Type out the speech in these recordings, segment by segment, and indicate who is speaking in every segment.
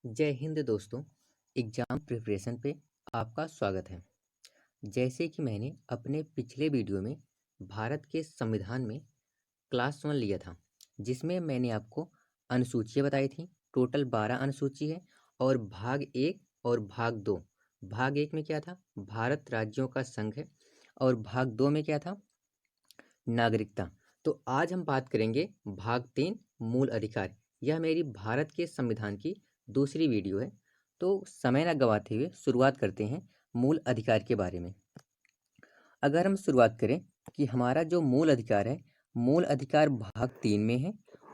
Speaker 1: जय हिंद दोस्तों। Exam preparation पे आपका स्वागत है। जैसे कि मैंने अपने पिछले वीडियो में भारत के संविधान में क्लास 1 लिया था, जिसमें मैंने आपको अनुसूचियाँ बताई थी। टोटल 12 अनुसूची है और भाग 1 और भाग 2। भाग 1 में क्या था? भारत राज्यों का संघ है और भाग 2 में क्या था? नागरिकता। तो आज हम बात करेंगे भाग 3 मूल अधिकार। यह मेरी भारत के संविधान की दूसरी वीडियो है। तो समय ना गवाते हुए शुरुआत करते हैं मूल अधिकार के बारे में। अगर हम शुरुआत करें कि हमारा जो मूल अधिकार है, मूल अधिकार भाग 3 में है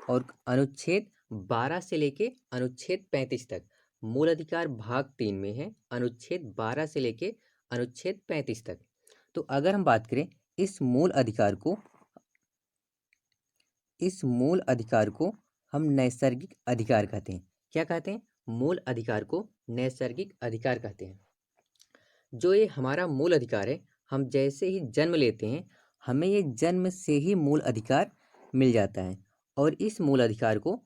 Speaker 1: और अनुच्छेद 12 से लेके अनुच्छेद 35 तक। मूल अधिकार भाग 3 में है, अनुच्छेद 12 से लेके अनुच्छेद 35 तक। तो अगर हम बात करें इस मूल अधिकार को हम नैसर्गिक अधिकार कहते हैं। क्या कहते हैं? मूल अधिकार को नैसर्गिक अधिकार कहते हैं। जो ये हमारा मूल अधिकार है, हम जैसे ही जन्म लेते हैं, हमें ये जन्म से ही मूल अधिकार मिल जाता है और इस मूल अधिकार को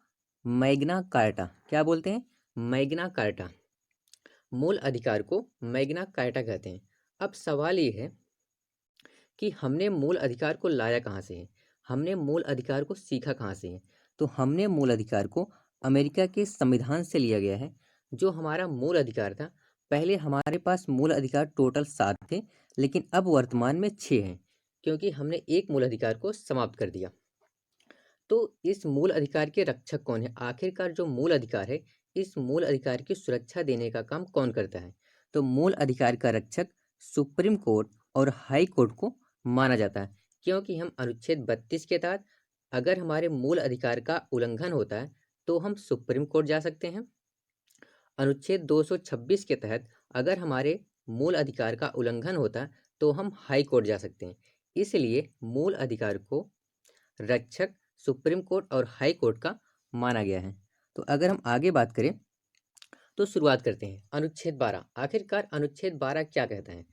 Speaker 1: मैग्ना कार्टा क्या बोलते हैं? Magna carta. मूल अधिकार को मैग्ना कार्टा कहते हैं। अब सवाल ये है कि हमने मूल अधिकार को लाया कहाँ से है, हमने मूल अधिकार को सीखा कहाँ से है। तो हमने मूल अधिकार को अमेरिका के संविधान से लिया गया है। जो हमारा मूल अधिकार था, पहले हमारे पास मूल अधिकार टोटल 7 थे, लेकिन अब वर्तमान में 6 हैं, क्योंकि हमने एक मूल अधिकार को समाप्त कर दिया। तो इस मूल अधिकार के रक्षक कौन है? आखिरकार जो मूल अधिकार है, इस मूल अधिकार की सुरक्षा देने का काम कौन करता है? तो मूल अधिकार का रक्षक सुप्रीम कोर्ट और हाई कोर्ट को माना जाता है, क्योंकि हम अनुच्छेद 32 के तहत अगर हमारे मूल अधिकार का उल्लंघन होता है तो हम सुप्रीम कोर्ट जा सकते हैं। अनुच्छेद 226 के तहत अगर हमारे मूल अधिकार का उल्लंघन होता है तो हम हाई कोर्ट जा सकते हैं। इसलिए मूल अधिकार को रक्षक सुप्रीम कोर्ट और हाई कोर्ट का माना गया है। तो अगर हम आगे बात करें तो शुरुआत करते हैं अनुच्छेद 12। आखिरकार अनुच्छेद 12 क्या कहता है?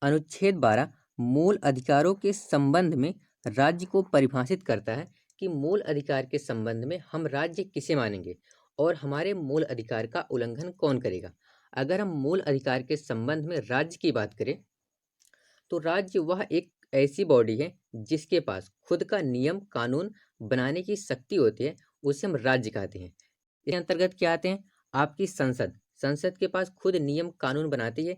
Speaker 1: अनुच्छेद 12 मूल अधिकारों के संबंध में राज्य को परिभाषित करता है कि मूल अधिकार के संबंध में हम राज्य किसे मानेंगे और हमारे मूल अधिकार का उल्लंघन कौन करेगा। अगर हम मूल अधिकार के संबंध में राज्य की बात करें तो राज्य वह एक ऐसी बॉडी है जिसके पास खुद का नियम कानून बनाने की शक्ति होती है, उसे हम राज्य कहते हैं। इसके अंतर्गत क्या आते हैं? आपकी संसद, संसद के पास खुद नियम कानून बनाती है,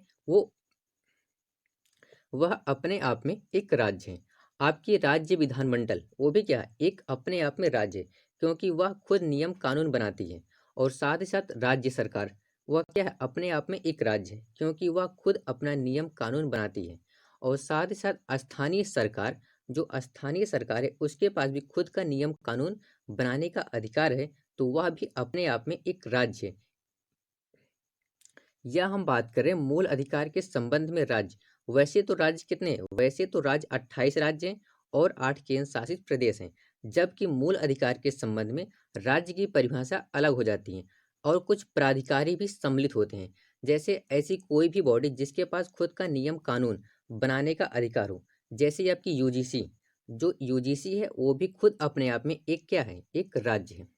Speaker 1: वह अपने आप में एक राज्य है। आपकी राज्य विधानमंडल, वो भी क्या है? एक अपने आप में राज्य है, क्योंकि वह खुद नियम कानून बनाती है। और साथ ही साथ राज्य सरकार, वह क्या है? अपने आप में एक राज्य है, क्योंकि वह खुद अपना नियम कानून बनाती है। और साथ ही साथ स्थानीय सरकार, जो स्थानीय सरकार है उसके पास भी खुद का नियम कानून बनाने का अधिकार है, तो वह भी अपने आप में एक राज्य है। या हम बात करें मूल अधिकार के संबंध में राज्य, वैसे तो राज्य कितने हैं? वैसे तो राज्य 28 राज्य हैं और 8 केंद्र शासित प्रदेश हैं, जबकि मूल अधिकार के संबंध में राज्य की परिभाषा अलग हो जाती है और कुछ प्राधिकारी भी सम्मिलित होते हैं। जैसे ऐसी कोई भी बॉडी जिसके पास खुद का नियम कानून बनाने का अधिकार हो, जैसे आपकी यूजीसी, जो यूजीसी है वो भी खुद अपने आप में एक क्या है? एक राज्य है।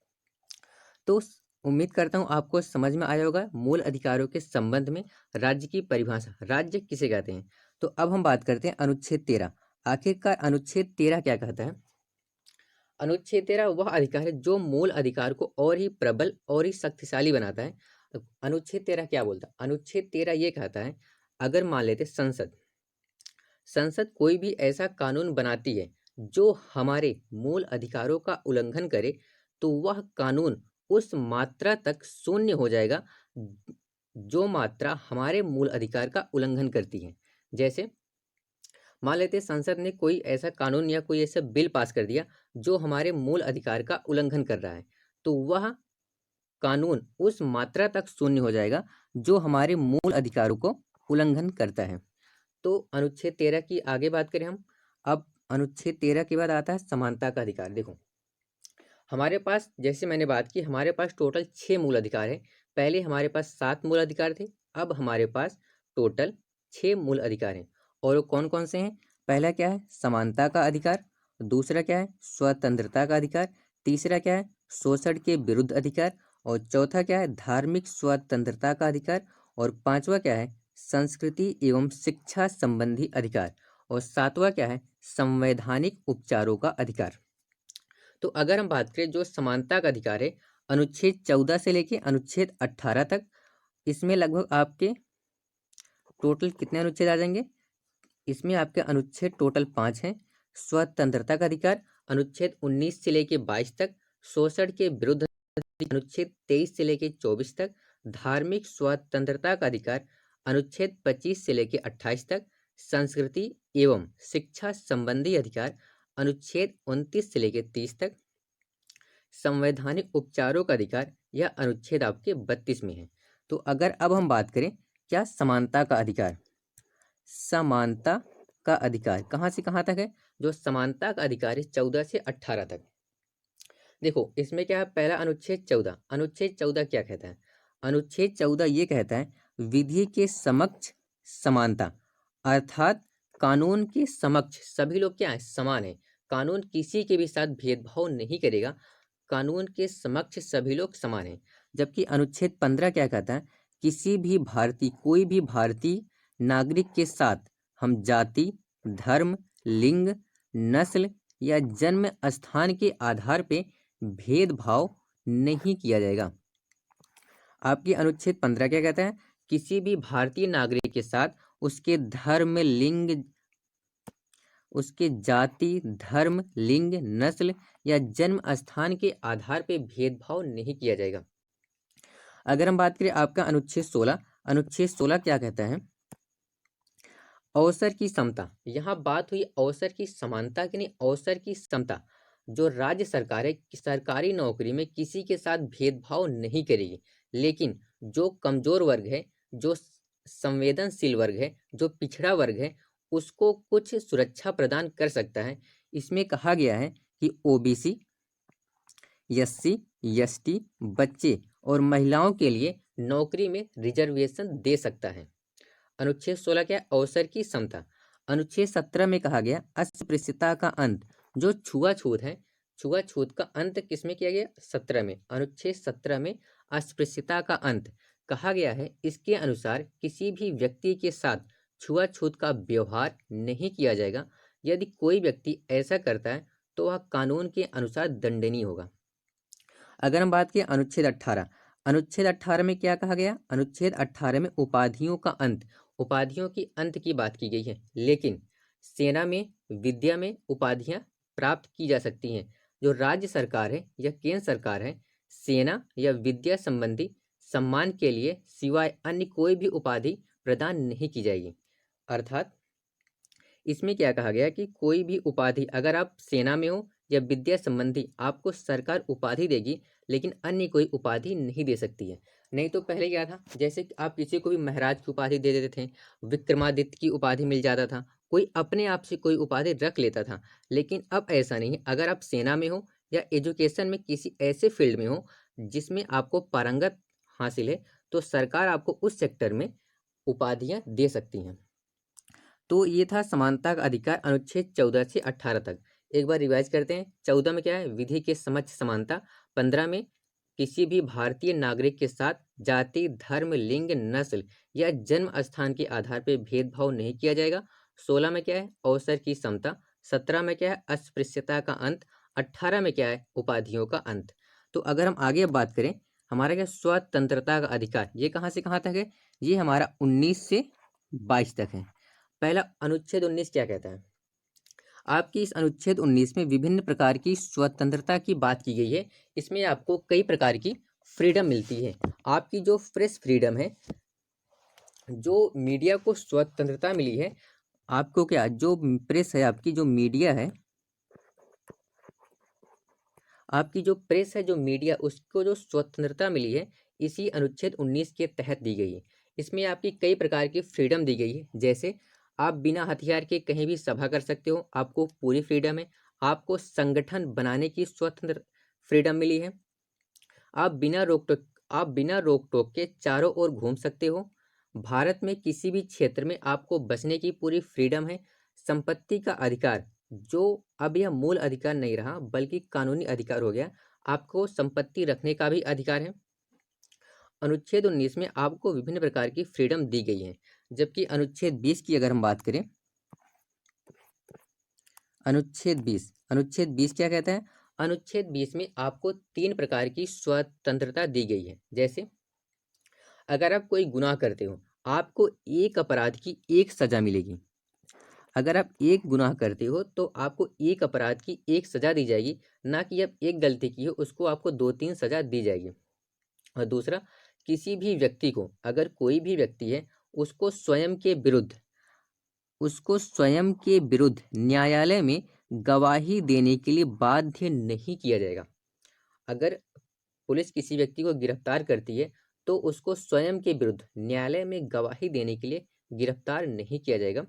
Speaker 1: तो उम्मीद करता हूँ आपको समझ में आया होगा मूल अधिकारों के संबंध में राज्य की परिभाषा, राज्य किसे कहते हैं। तो अब हम बात करते हैं अनुच्छेद 13। आखिरकार अनुच्छेद 13 क्या कहता है? अनुच्छेद 13 वह अधिकार है जो मूल अधिकार को और ही प्रबल और ही शक्तिशाली बनाता है। अनुच्छेद 13 क्या बोलता है? अनुच्छेद 13 ये कहता है, अगर मान लेते संसद कोई भी ऐसा कानून बनाती है जो हमारे मूल अधिकारों का उल्लंघन करे, तो वह कानून उस मात्रा तक शून्य हो जाएगा जो मात्रा हमारे मूल अधिकार का उल्लंघन करती है। जैसे मान लेते हैं संसद ने कोई ऐसा कानून या कोई ऐसा बिल पास कर दिया जो हमारे मूल अधिकार का उल्लंघन कर रहा है, तो वह कानून उस मात्रा तक शून्य हो जाएगा जो हमारे मूल अधिकारों को उल्लंघन करता है। तो अनुच्छेद 13 की आगे बात करें हम। अब अनुच्छेद 13 के बाद आता है समानता का अधिकार। देखो हमारे पास, जैसे मैंने बात की, हमारे पास टोटल 6 मूल अधिकार है। पहले हमारे पास 7 मूल अधिकार थे, अब हमारे पास टोटल 6 मूल अधिकार हैं। और वो कौन कौन से हैं? पहला क्या है? समानता का अधिकार। दूसरा क्या है? स्वतंत्रता का अधिकार। तीसरा क्या है? शोषण के विरुद्ध अधिकार। और चौथा क्या है, धार्मिक स्वतंत्रता का अधिकार, और पांचवा क्या है, संस्कृति एवं शिक्षा संबंधी अधिकार, और सातवां क्या है, संवैधानिक उपचारों का अधिकार। तो अगर हम बात करें जो समानता का अधिकार है, अनुच्छेद 14 से लेके अनुच्छेद 18 तक, इसमें लगभग आपके टोटल कितने अनुच्छेद आ जाएंगे, इसमें आपके अनुच्छेद टोटल 5 हैं। स्वतंत्रता का अधिकार अनुच्छेद 19 से लेके 22 तक, शोषण के विरुद्ध अनुच्छेद 23 से लेके 24 तक, धार्मिक स्वतंत्रता का अधिकार अनुच्छेद 25 से लेके 28 तक, संस्कृति एवं शिक्षा संबंधी अधिकार अनुच्छेद 29 से लेके 30 तक, संवैधानिक उपचारों का अधिकार यह अनुच्छेद आपके 32 में है। तो अगर अब हम बात करें क्या समानता का अधिकार, समानता का अधिकार कहाँ से कहाँ तक है, जो समानता का अधिकार है 14 से 18 तक। देखो इसमें क्या है, पहला अनुच्छेद 14, अनुच्छेद 14 क्या कहता है, अनुच्छेद 14 ये कहता है विधि के समक्ष समानता, अर्थात कानून के समक्ष सभी लोग क्या है, समान है। कानून किसी के भी साथ भेदभाव नहीं करेगा, कानून के समक्ष सभी लोग समान हैं। जबकि अनुच्छेद 15 क्या कहता है, किसी भी भारतीय, कोई भी भारतीय नागरिक के साथ हम जाति, धर्म, लिंग, नस्ल या जन्म स्थान के आधार पे भेदभाव नहीं किया जाएगा। आपकी अनुच्छेद 15 क्या कहता है, किसी भी भारतीय नागरिक के साथ उसके धर्म, लिंग, उसके जाति, धर्म, लिंग, नस्ल या जन्म स्थान के आधार पे भेदभाव नहीं किया जाएगा। अगर हम बात करें आपका अनुच्छेद 16, अनुच्छेद 16 क्या कहता है, अवसर की समता। यहाँ बात हुई अवसर की समानता की नहीं, अवसर की समता। जो राज्य सरकार है सरकारी नौकरी में किसी के साथ भेदभाव नहीं करेगी, लेकिन जो कमजोर वर्ग है, जो संवेदनशील वर्ग है, जो पिछड़ा वर्ग है, उसको कुछ सुरक्षा प्रदान कर सकता है। इसमें कहा गया है कि ओबीसी, एससी, एसटी, बच्चे और महिलाओं के लिए नौकरी में रिजर्वेशन दे सकता है। अनुच्छेद 16 क्या है, अवसर की समता। अनुच्छेद 17 में कहा गया अस्पृश्यता का अंत, जो छुआछूत है, छुआछूत का अंत किसमें किया गया, 17 में, अनुच्छेद 17 में अस्पृश्यता का अंत कहा गया है। इसके अनुसार किसी भी व्यक्ति के साथ छुआछूत का व्यवहार नहीं किया जाएगा। यदि कोई व्यक्ति ऐसा करता है तो वह कानून के अनुसार दंडनीय होगा। अगर हम बात करें अनुच्छेद 18, अनुच्छेद 18 में क्या कहा गया, अनुच्छेद 18 में उपाधियों का अंत, उपाधियों की अंत की बात की गई है, लेकिन सेना में, विद्या में उपाधियां प्राप्त की जा सकती हैं। जो राज्य सरकार है या केंद्र सरकार है, सेना या विद्या संबंधी सम्मान के लिए सिवाय अन्य कोई भी उपाधि प्रदान नहीं की जाएगी। अर्थात इसमें क्या कहा गया कि कोई भी उपाधि, अगर आप सेना में हो या विद्या संबंधी, आपको सरकार उपाधि देगी, लेकिन अन्य कोई उपाधि नहीं दे सकती है। नहीं तो पहले क्या था, जैसे कि आप किसी को भी महाराज की उपाधि दे देते थे, विक्रमादित्य की उपाधि मिल जाता था, कोई अपने आप से कोई उपाधि रख लेता था। लेकिन अब ऐसा नहीं है। अगर आप सेना में हो या एजुकेशन में किसी ऐसे फील्ड में हो जिसमें आपको पारंगत हासिल है, तो सरकार आपको उस सेक्टर में उपाधियां दे सकती हैं। तो ये था समानता का अधिकार अनुच्छेद 14 से 18 तक। एक बार रिवाइज करते हैं। 14 में क्या है, विधि के समक्ष समानता। 15 में किसी भी भारतीय नागरिक के साथ जाति, धर्म, लिंग, नस्ल या जन्म स्थान के आधार पर भेदभाव नहीं किया जाएगा। 16 में क्या है, अवसर की समता। 17 में क्या है, अस्पृश्यता का अंत। 18 में क्या है, उपाधियों का अंत। तो अगर हम आगे अब बात करें, हमारा क्या स्वतंत्रता का अधिकार, ये कहाँ से कहाँ तक है, ये हमारा 19 से 22 तक है। पहला अनुच्छेद 19 क्या कहता है, आपकी इस अनुच्छेद 19 में विभिन्न प्रकार की स्वतंत्रता की बात की गई है। इसमें आपको कई प्रकार की फ्रीडम मिलती है। आपकी जो प्रेस फ्रीडम है, जो मीडिया को स्वतंत्रता मिली है, आपको क्या, जो प्रेस है, आपकी जो मीडिया है, आपकी जो प्रेस है, जो मीडिया, उसको जो स्वतंत्रता मिली है, इसी अनुच्छेद 19 के तहत दी गई है। इसमें आपकी कई प्रकार की फ्रीडम दी गई है। जैसे आप बिना हथियार के कहीं भी सभा कर सकते हो, आपको पूरी फ्रीडम है। आपको संगठन बनाने की स्वतंत्र फ्रीडम मिली है। आप बिना रोक टोक के चारों ओर घूम सकते हो। भारत में किसी भी क्षेत्र में आपको बसने की पूरी फ्रीडम है। संपत्ति का अधिकार, जो अब यह मूल अधिकार नहीं रहा बल्कि कानूनी अधिकार हो गया, आपको संपत्ति रखने का भी अधिकार है। अनुच्छेद 19 में आपको विभिन्न प्रकार की फ्रीडम दी गई है, जबकि अनुच्छेद 20 की अगर हम बात करें, अनुच्छेद 20 क्या कहता है? अनुच्छेद 20 में आपको 3 प्रकार की स्वतंत्रता दी गई है। जैसे अगर आप कोई गुनाह करते हो, आपको एक अपराध की एक सजा मिलेगी। अगर आप एक गुनाह करते हो तो आपको एक अपराध की एक सजा दी जाएगी, ना कि आप एक गलती की हो उसको आपको 2-3 सजा दी जाएगी। और दूसरा, किसी भी व्यक्ति को, अगर कोई भी व्यक्ति है, उसको स्वयं के विरुद्ध न्यायालय में गवाही देने के लिए बाध्य नहीं किया जाएगा। अगर पुलिस किसी व्यक्ति को गिरफ्तार करती है तो उसको स्वयं के विरुद्ध न्यायालय में गवाही देने के लिए गिरफ्तार नहीं किया जाएगा।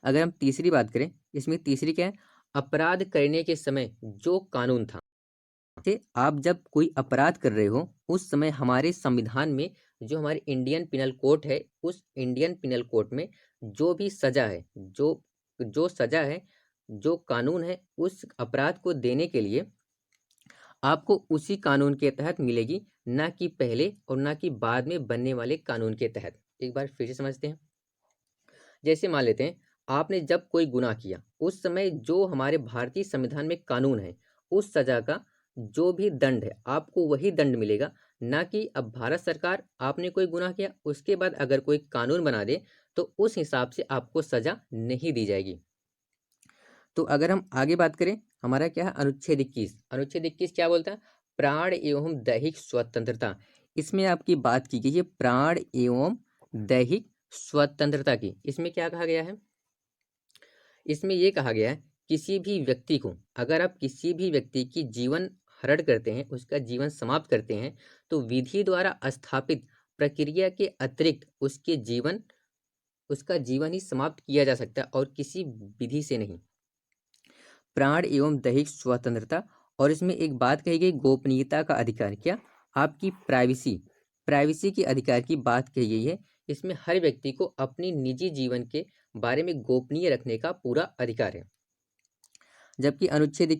Speaker 1: अगर हम तीसरी बात करें, इसमें तीसरी क्या है? अपराध करने के समय जो कानून था, आप जब कोई अपराध कर रहे हो उस समय हमारे संविधान में, जो हमारे इंडियन पिनल कोड है, उस इंडियन पिनल कोड में जो भी सजा है, जो सजा है, जो कानून है, उस अपराध को देने के लिए आपको उसी कानून के तहत मिलेगी, ना कि पहले और ना कि बाद में बनने वाले कानून के तहत। एक बार फिर से समझते हैं। जैसे मान लेते हैं, आपने जब कोई गुनाह किया उस समय जो हमारे भारतीय संविधान में कानून है, उस सजा का जो भी दंड है आपको वही दंड मिलेगा, ना कि अब भारत सरकार, आपने कोई गुनाह किया उसके बाद अगर कोई कानून बना दे तो उस हिसाब से आपको सजा नहीं दी जाएगी। तो अगर हम आगे बात करें, हमारा क्या है? अनुच्छेद 21। अनुच्छेद 21 क्या बोलता है? प्राण एवं दैहिक स्वतंत्रता। इसमें आपकी बात की गई है प्राण एवं दैहिक स्वतंत्रता की। इसमें क्या कहा गया है? इसमें यह कहा गया है, किसी भी व्यक्ति को, अगर आप किसी भी व्यक्ति की जीवन हरण करते हैं, उसका जीवन समाप्त करते हैं, तो विधि द्वारा स्थापित प्रक्रिया के अतिरिक्त उसका जीवन ही समाप्त किया जा सकता है और किसी विधि से नहीं। प्राण एवं दैहिक स्वतंत्रता। और इसमें एक बात कही गई, गोपनीयता का अधिकार। क्या? आपकी प्राइवेसी के अधिकार की बात कही गई है। इसमें हर व्यक्ति को अपनी निजी जीवन के बारे में गोपनीय रखने का पूरा अधिकार है। जबकि अनुच्छेद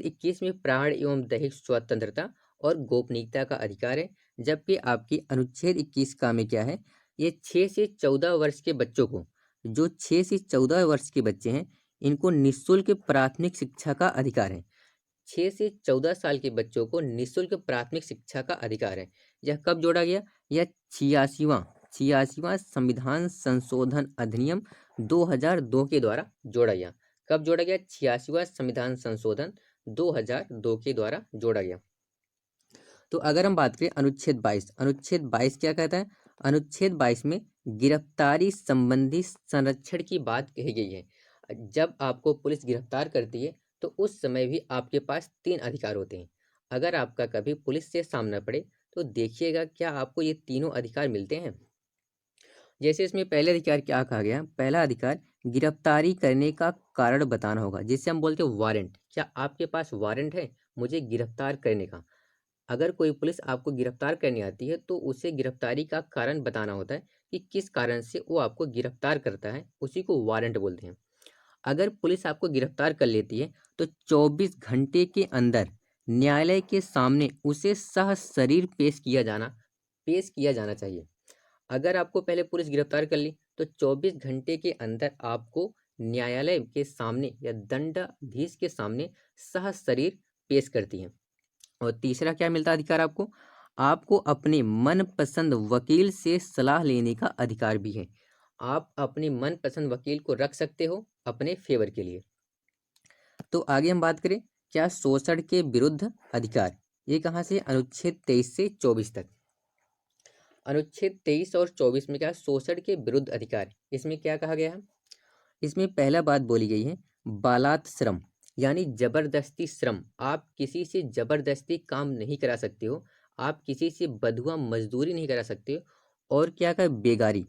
Speaker 1: 21 में प्राण एवं दैहिक स्वतंत्रता और गोपनीयता का अधिकार है। जबकि आपकी अनुच्छेद 21 का में क्या है? ये 6 से 14 वर्ष के बच्चों को, जो 6 से 14 वर्ष के बच्चे हैं, इनको निःशुल्क प्राथमिक शिक्षा का अधिकार है। 6 से 14 साल के बच्चों को निःशुल्क प्राथमिक शिक्षा का अधिकार है। यह कब जोड़ा गया? यह 86वां संविधान संशोधन अधिनियम 2002 के द्वारा जोड़ा गया। कब जोड़ा गया? 86वां संविधान संशोधन 2002 के द्वारा जोड़ा गया। तो अगर हम बात करें अनुच्छेद 22 क्या कहता है? अनुच्छेद 22 में गिरफ्तारी संबंधी संरक्षण की बात कही गई है। जब आपको पुलिस गिरफ्तार करती है तो उस समय भी आपके पास 3 अधिकार होते हैं। अगर आपका कभी पुलिस से सामना पड़े तो देखिएगा क्या आपको ये तीनों अधिकार मिलते हैं। जैसे इसमें पहले अधिकार क्या कहा गया? पहला अधिकार, गिरफ्तारी करने का कारण बताना होगा, जिसे हम बोलते हैं वारंट। क्या आपके पास वारंट है मुझे गिरफ्तार करने का? अगर कोई पुलिस आपको गिरफ्तार करने आती है तो उसे गिरफ्तारी का कारण बताना होता है कि किस कारण से वो आपको गिरफ्तार करता है, उसी को वारंट बोलते हैं। अगर पुलिस आपको गिरफ्तार कर लेती है तो 24 घंटे के अंदर न्यायालय के सामने उसे सशरीर पेश किया जाना चाहिए। अगर आपको पहले पुलिस गिरफ्तार कर ली तो 24 घंटे के अंदर आपको न्यायालय के सामने या दंडाधीश के सामने सशरीर पेश करती है। और तीसरा क्या मिलता है अधिकार आपको? आपको अपने मनपसंद वकील से सलाह लेने का अधिकार भी है। आप अपने मनपसंद वकील को रख सकते हो अपने फेवर के लिए। तो आगे हम बात करें, क्या शोषण के विरुद्ध अधिकार। ये कहाँ से? अनुच्छेद 23 से 24 तक। अनुच्छेद 23 और 24 में क्या? शोषण के विरुद्ध अधिकार। इसमें क्या कहा गया है? इसमें पहला बात बोली गई है, बालात श्रम, यानी जबरदस्ती श्रम। आप किसी से जबरदस्ती काम नहीं करा सकते हो, आप किसी से बंधुआ मजदूरी नहीं करा सकते हो। और क्या का? बेगारी,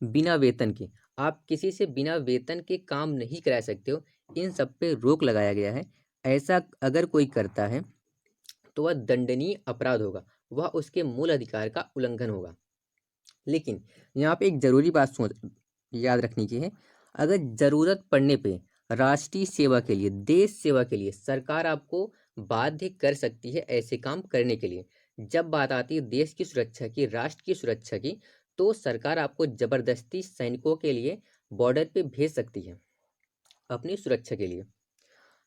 Speaker 1: बिना वेतन के आप किसी से बिना वेतन के काम नहीं करा सकते हो। इन सब पे रोक लगाया गया है। ऐसा अगर कोई करता है तो वह दंडनीय अपराध होगा, वह उसके मूल अधिकार का उल्लंघन होगा। लेकिन यहाँ पे एक जरूरी बात याद रखनी की है, अगर जरूरत पड़ने पे राष्ट्रीय सेवा के लिए, देश सेवा के लिए सरकार आपको बाध्य कर सकती है ऐसे काम करने के लिए। जब बात आती है देश की सुरक्षा की, राष्ट्र की सुरक्षा की, तो सरकार आपको जबरदस्ती सैनिकों के लिए बॉर्डर पे भेज सकती है अपनी सुरक्षा के लिए।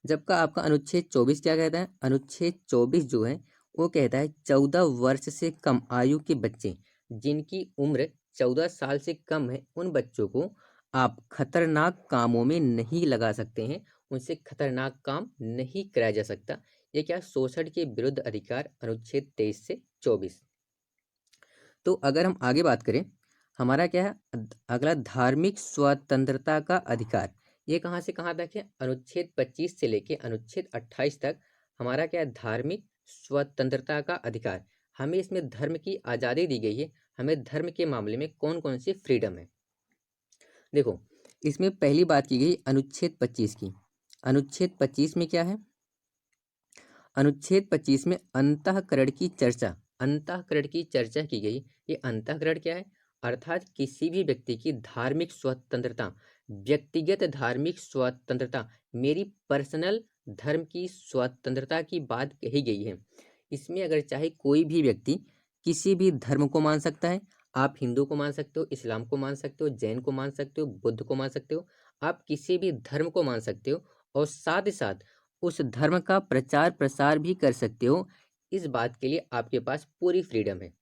Speaker 1: जबका आपका अनुच्छेद 24 क्या कहता है? अनुच्छेद 24 जो है वो कहता है 14 वर्ष से कम आयु के बच्चे जिनकी उम्र 14 साल से कम है, उन बच्चों को आप खतरनाक कामों में नहीं लगा सकते हैं, उनसे खतरनाक काम नहीं कराया जा सकता। ये क्या? शोषण के विरुद्ध अधिकार, अनुच्छेद 23 से 24। तो अगर हम आगे बात करें, हमारा क्या है अगला? धार्मिक स्वतंत्रता का अधिकार। ये कहाँ से कहाँ तक है? अनुच्छेद 25 से लेके अनुच्छेद 28 तक हमारा क्या है? धार्मिक स्वतंत्रता का अधिकार। हमें इसमें धर्म की आज़ादी दी गई है। हमें धर्म के मामले में कौन कौन सी फ्रीडम है? देखो, इसमें पहली बात की गई अनुच्छेद 25 की। अनुच्छेद 25 में क्या है? अनुच्छेद 25 में अंतःकरण की चर्चा, अंतःकरण की चर्चा की गई। ये अंतःकरण क्या है? अर्थात किसी भी व्यक्ति की धार्मिक स्वतंत्रता, व्यक्तिगत धार्मिक स्वतंत्रता, मेरी पर्सनल धर्म की स्वतंत्रता की बात कही गई है। इसमें अगर चाहे कोई भी व्यक्ति किसी भी धर्म को मान सकता है। आप हिंदू को मान सकते हो, इस्लाम को मान सकते हो, जैन को मान सकते हो, बुद्ध को मान सकते हो। आप किसी भी धर्म को मान सकते हो और साथ ही साथ उस धर्म का प्रचार प्रसार भी कर सकते हो। इस बात के लिए आपके पास पूरी फ्रीडम है।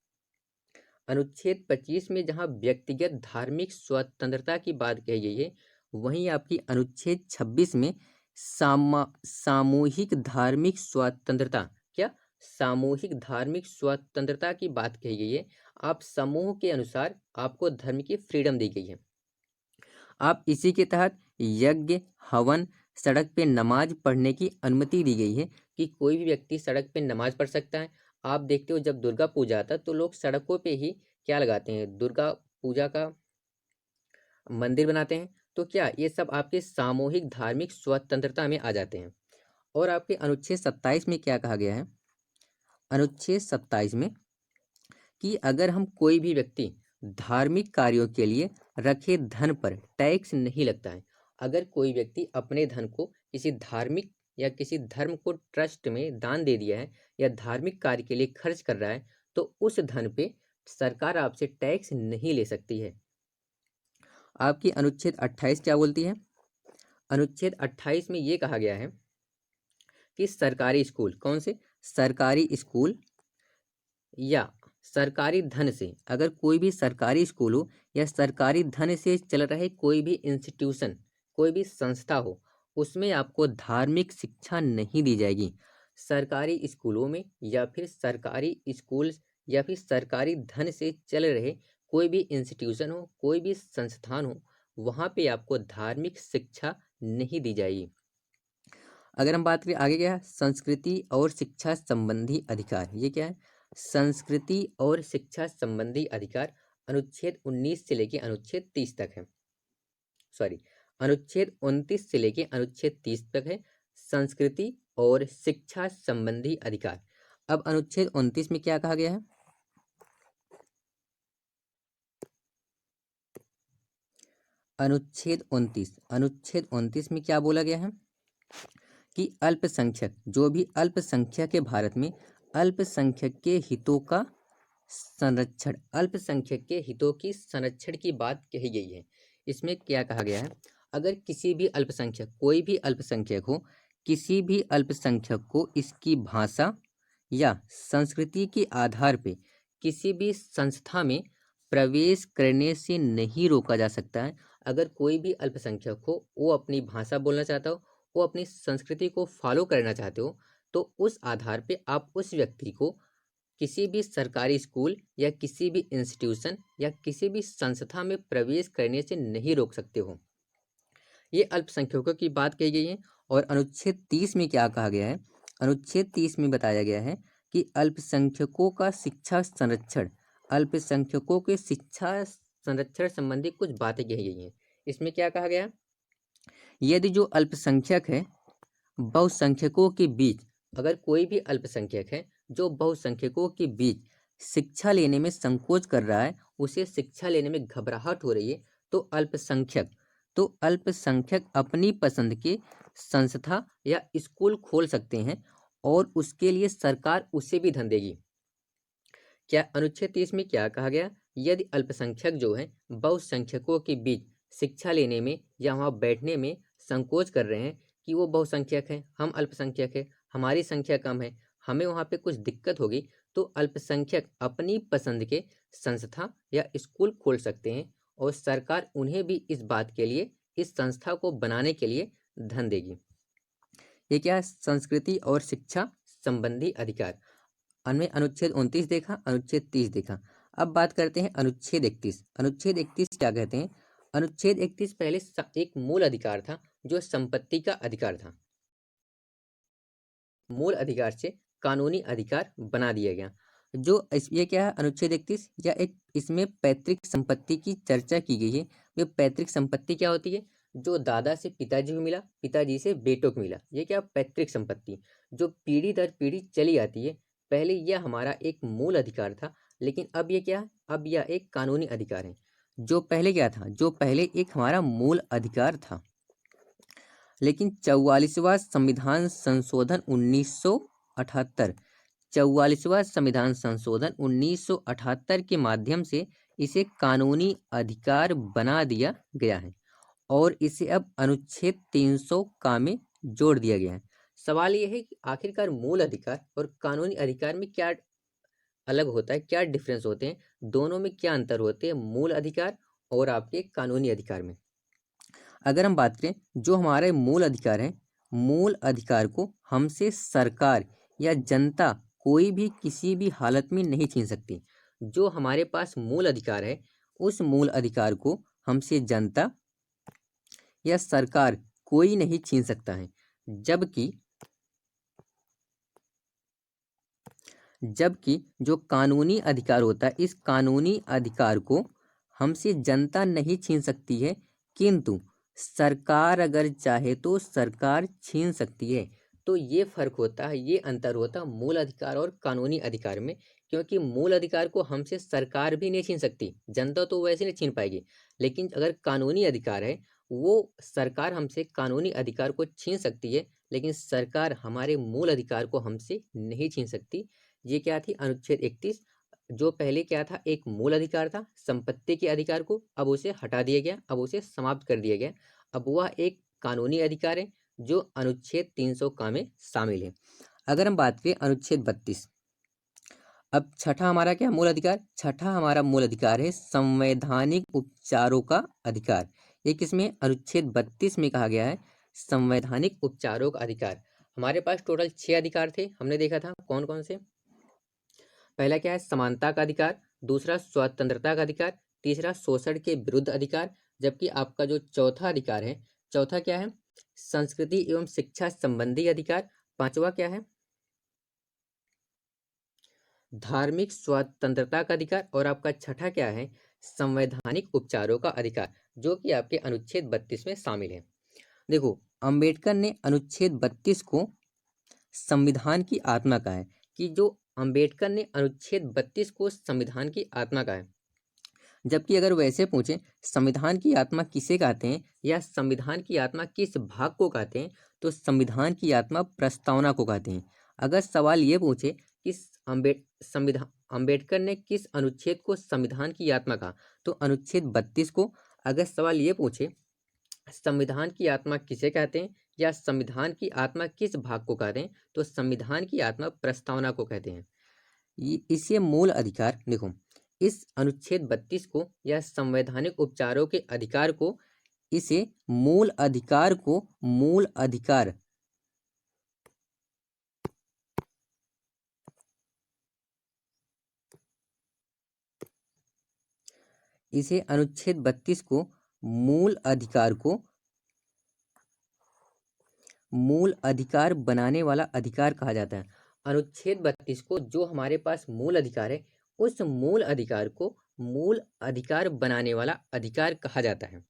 Speaker 1: अनुच्छेद 25 में जहां व्यक्तिगत धार्मिक स्वतंत्रता की बात कही गई है, वहीं आपकी अनुच्छेद 26 में सामूहिक धार्मिक स्वतंत्रता, क्या? सामूहिक धार्मिक स्वतंत्रता की बात कही गई है। आप समूह के अनुसार आपको धर्म की फ्रीडम दी गई है। आप इसी के तहत यज्ञ, हवन, सड़क पे नमाज पढ़ने की अनुमति दी गई है कि कोई भी व्यक्ति सड़क पे नमाज पढ़ सकता है। आप देखते हो जब दुर्गा पूजा आता है तो लोग सड़कों पे ही क्या लगाते हैं? दुर्गा पूजा का मंदिर बनाते हैं। तो क्या ये सब आपके सामूहिक धार्मिक स्वतंत्रता में आ जाते हैं। और आपके अनुच्छेद 27 में क्या कहा गया है? अनुच्छेद 27 में कि अगर हम कोई भी व्यक्ति धार्मिक कार्यों के लिए रखे धन पर टैक्स नहीं लगता है। अगर कोई व्यक्ति अपने धन को किसी धार्मिक या किसी धर्म को ट्रस्ट में दान दे दिया है या धार्मिक कार्य के लिए खर्च कर रहा है, तो उस धन पे सरकार आपसे टैक्स नहीं ले सकती है। आपकी अनुच्छेद 28 क्या बोलती है? अनुच्छेद 28 में ये कहा गया है कि सरकारी स्कूल, कौन से? सरकारी स्कूल या सरकारी धन से, अगर कोई भी सरकारी स्कूल हो या सरकारी धन से चल रहे कोई भी इंस्टीट्यूशन, कोई भी संस्था हो, उसमें आपको धार्मिक शिक्षा नहीं दी जाएगी। सरकारी स्कूलों में या फिर सरकारी स्कूल या फिर सरकारी धन से चल रहे कोई भी इंस्टीट्यूशन हो, कोई भी संस्थान हो, वहाँ पे आपको धार्मिक शिक्षा नहीं दी जाएगी। अगर हम बात करें आगे क्या है? संस्कृति और शिक्षा संबंधी अधिकार। ये क्या है? संस्कृति और शिक्षा संबंधी अधिकार अनुच्छेद 19 से लेके अनुच्छेद 30 तक है। सॉरी, अनुच्छेद 29 से लेके अनुच्छेद 30 तक है संस्कृति और शिक्षा संबंधी अधिकार। अब अनुच्छेद 29 में क्या कहा गया है? अनुच्छेद 29 में क्या बोला गया है कि अल्पसंख्यक, जो भी अल्पसंख्यक है भारत में, अल्पसंख्यक के हितों का संरक्षण, अल्पसंख्यक के हितों की संरक्षण की बात कही गई है। इसमें क्या कहा गया है? अगर किसी भी अल्पसंख्यक, कोई भी अल्पसंख्यक हो, किसी भी अल्पसंख्यक को इसकी भाषा या संस्कृति के आधार पे किसी भी संस्था में प्रवेश करने से नहीं रोका जा सकता है। अगर कोई भी अल्पसंख्यक हो, वो अपनी भाषा बोलना चाहता हो, वो अपनी संस्कृति को फॉलो करना चाहते हो, तो उस आधार पे आप उस व्यक्ति को किसी भी सरकारी स्कूल या किसी भी इंस्टीट्यूशन या किसी भी संस्था में प्रवेश करने से नहीं रोक सकते हो। ये अल्पसंख्यकों की बात कही गई है। और अनुच्छेद 30 में क्या कहा गया है? अनुच्छेद 30 में बताया गया है कि अल्पसंख्यकों का शिक्षा संरक्षण, अल्पसंख्यकों के शिक्षा संरक्षण संबंधी कुछ बातें कही गई हैं। इसमें क्या कहा गया? यदि जो अल्पसंख्यक है बहुसंख्यकों के बीच, अगर कोई भी अल्पसंख्यक है जो बहुसंख्यकों के बीच शिक्षा लेने में संकोच कर रहा है, उसे शिक्षा लेने में घबराहट हो रही है, तो अल्पसंख्यक अपनी पसंद के संस्था या स्कूल खोल सकते हैं और उसके लिए सरकार उसे भी धन देगी। क्या अनुच्छेद 30 में क्या कहा गया? यदि अल्पसंख्यक जो है बहुसंख्यकों के बीच शिक्षा लेने में या वहाँ बैठने में संकोच कर रहे हैं कि वो बहुसंख्यक हैं, हम अल्पसंख्यक हैं, हमारी संख्या कम है, हमें वहाँ पे कुछ दिक्कत होगी, तो अल्पसंख्यक अपनी पसंद के संस्था या स्कूल खोल सकते हैं और सरकार उन्हें भी इस बात के लिए, इस संस्था को बनाने के लिए धन देगी। ये क्या है? संस्कृति और शिक्षा संबंधी अधिकार। हमने अनुच्छेद 29 देखा, अनुच्छेद 30 देखा। अब बात करते हैं अनुच्छेद 31। अनुच्छेद 31 क्या कहते हैं? अनुच्छेद 31 पहले एक मूल अधिकार था जो संपत्ति का अधिकार था। मूल अधिकार से कानूनी अधिकार बना दिया गया। ये क्या है अनुच्छेद 31? या एक इसमें पैतृक संपत्ति की चर्चा की गई है। ये पैतृक संपत्ति क्या होती है? जो दादा से पिताजी को मिला, पिताजी से बेटों को मिला, ये क्या पैतृक संपत्ति जो पीढ़ी दर पीढ़ी चली आती है। पहले यह हमारा एक मूल अधिकार था, लेकिन अब ये क्या है? अब यह एक कानूनी अधिकार है। जो पहले क्या था? जो पहले एक हमारा मूल अधिकार था, लेकिन 44वां संविधान संशोधन 1978, 44वां संविधान संशोधन 1978 के माध्यम से इसे कानूनी अधिकार बना दिया गया है और इसे अब अनुच्छेद 300 का में जोड़ दिया गया है। सवाल यह है कि आखिरकार मूल अधिकार और कानूनी अधिकार में क्या अलग होता है, क्या डिफरेंस होते हैं, दोनों में क्या अंतर होते हैं मूल अधिकार और आपके कानूनी अधिकार में। अगर हम बात करें जो हमारे मूल अधिकार है, मूल अधिकार को हमसे सरकार या जनता कोई भी किसी भी हालत में नहीं छीन सकती। जो हमारे पास मूल अधिकार है, उस मूल अधिकार को हमसे जनता या सरकार कोई नहीं छीन सकता है। जबकि जो कानूनी अधिकार होता है, इस कानूनी अधिकार को हमसे जनता नहीं छीन सकती है, किंतु सरकार अगर चाहे तो सरकार छीन सकती है। तो ये फर्क होता है, ये अंतर होता है मूल अधिकार और कानूनी अधिकार में। क्योंकि मूल अधिकार को हमसे सरकार भी नहीं छीन सकती, जनता तो वैसे नहीं छीन पाएगी, लेकिन अगर कानूनी अधिकार है, वो सरकार हमसे कानूनी अधिकार को छीन सकती है, लेकिन सरकार हमारे मूल अधिकार को हमसे नहीं छीन सकती। ये क्या थी? अनुच्छेद 31। जो पहले क्या था? एक मूल अधिकार था संपत्ति के अधिकार को, अब उसे हटा दिया गया, अब उसे समाप्त कर दिया गया। अब वह एक कानूनी अधिकार है जो अनुच्छेद 300 का में शामिल है। अगर हम बात करें अनुच्छेद 32, अब छठा हमारा क्या मूल अधिकार? छठा हमारा मूल अधिकार है संवैधानिक उपचारों का अधिकार। ये किसमें? अनुच्छेद 32 में कहा गया है संवैधानिक उपचारों का अधिकार। हमारे पास टोटल 6 अधिकार थे, हमने देखा था कौन कौन से। पहला क्या है? समानता का अधिकार, दूसरा स्वतंत्रता का अधिकार, तीसरा शोषण के विरुद्ध अधिकार, जबकि आपका जो चौथा अधिकार है, चौथा क्या है? संस्कृति एवं शिक्षा संबंधी अधिकार, पांचवा क्या है? धार्मिक स्वतंत्रता का अधिकार, और आपका छठा क्या है? संवैधानिक उपचारों का अधिकार, जो कि आपके अनुच्छेद 32 में शामिल है। देखो, अंबेडकर ने अनुच्छेद 32 को संविधान की आत्मा कहा है, कि जो अंबेडकर ने अनुच्छेद 32 को संविधान की आत्मा कहा है। जबकि अगर वैसे पूछें संविधान की आत्मा किसे कहते हैं या संविधान की आत्मा किस भाग को कहते हैं, तो संविधान की आत्मा प्रस्तावना को कहते हैं। अगर सवाल ये पूछे कि अंबेडकर ने किस अनुच्छेद को संविधान की आत्मा कहा, तो अनुच्छेद 32 को। अगर सवाल ये पूछे संविधान की आत्मा किसे कहते हैं या संविधान की आत्मा किस भाग को कहते हैं, तो संविधान की आत्मा प्रस्तावना को कहते हैं। इसे मूल अधिकार, देखो, इस अनुच्छेद 32 को या संवैधानिक उपचारों के अधिकार को, इसे मूल अधिकार को मूल अधिकार इसे अनुच्छेद 32 को मूल अधिकार बनाने वाला अधिकार कहा जाता है। अनुच्छेद 32 को जो हमारे पास मूल अधिकार है, उस मूल अधिकार को मूल अधिकार बनाने वाला अधिकार कहा जाता है।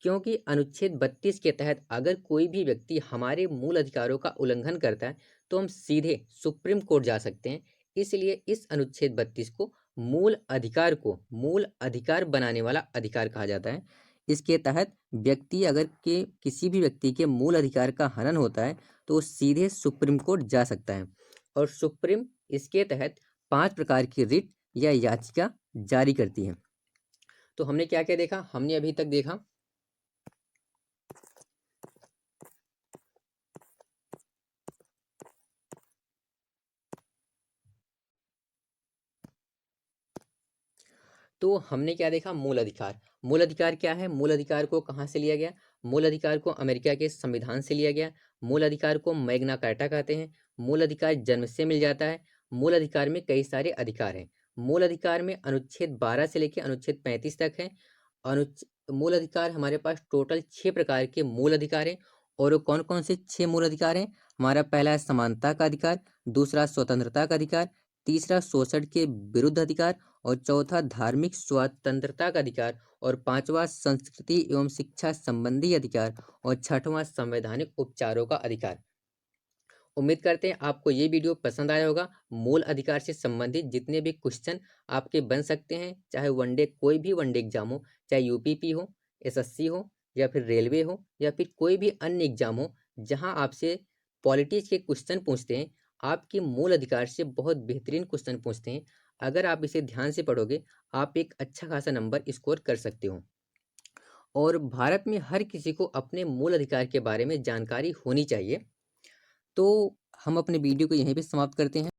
Speaker 1: क्योंकि अनुच्छेद 32 के तहत अगर कोई भी व्यक्ति हमारे मूल अधिकारों का उल्लंघन करता है, तो हम सीधे सुप्रीम कोर्ट जा सकते हैं। इसलिए इस अनुच्छेद 32 को मूल अधिकार बनाने वाला अधिकार कहा जाता है। इसके तहत किसी भी व्यक्ति के मूल अधिकार का हनन होता है, तो वो सीधे सुप्रीम कोर्ट जा सकता है, और सुप्रीम इसके तहत 5 प्रकार की रिट या याचिका जारी करती है। तो हमने क्या क्या देखा? हमने अभी तक देखा तो हमने क्या देखा? मूल अधिकार। मूल अधिकार क्या है? मूल अधिकार को कहाँ से लिया गया? मूल अधिकार को अमेरिका के संविधान से लिया गया। मूल अधिकार को मैग्ना कार्टा कहते हैं। मूल अधिकार जन्म से मिल जाता है। मूल अधिकार में कई सारे अधिकार हैं। मूल अधिकार में अनुच्छेद 12 से लेकर अनुच्छेद 35 तक है। मूल अधिकार हमारे पास टोटल 6 प्रकार के मूल अधिकार हैं। और कौन कौन से 6 मूल अधिकार हैं? हमारा पहला है समानता का अधिकार, दूसरा स्वतंत्रता का अधिकार, तीसरा शोषण के विरुद्ध अधिकार, और चौथा धार्मिक स्वतंत्रता का अधिकार, और पांचवा संस्कृति एवं शिक्षा संबंधी अधिकार, और छठवां संवैधानिक उपचारों का अधिकार। उम्मीद करते हैं आपको ये वीडियो पसंद आया होगा। मूल अधिकार से संबंधित जितने भी क्वेश्चन आपके बन सकते हैं, चाहे वनडे कोई भी वनडे एग्जाम हो, चाहे यूपीपी हो, एसएससी हो, या फिर रेलवे हो, या फिर कोई भी अन्य एग्जाम हो, जहां आपसे पॉलिटिक्स के क्वेश्चन पूछते हैं, आपके मूल अधिकार से बहुत बेहतरीन क्वेश्चन पूछते हैं। अगर आप इसे ध्यान से पढ़ोगे, आप एक अच्छा खासा नंबर स्कोर कर सकते हो। और भारत में हर किसी को अपने मूल अधिकार के बारे में जानकारी होनी चाहिए। तो हम अपने वीडियो को यहीं पे समाप्त करते हैं।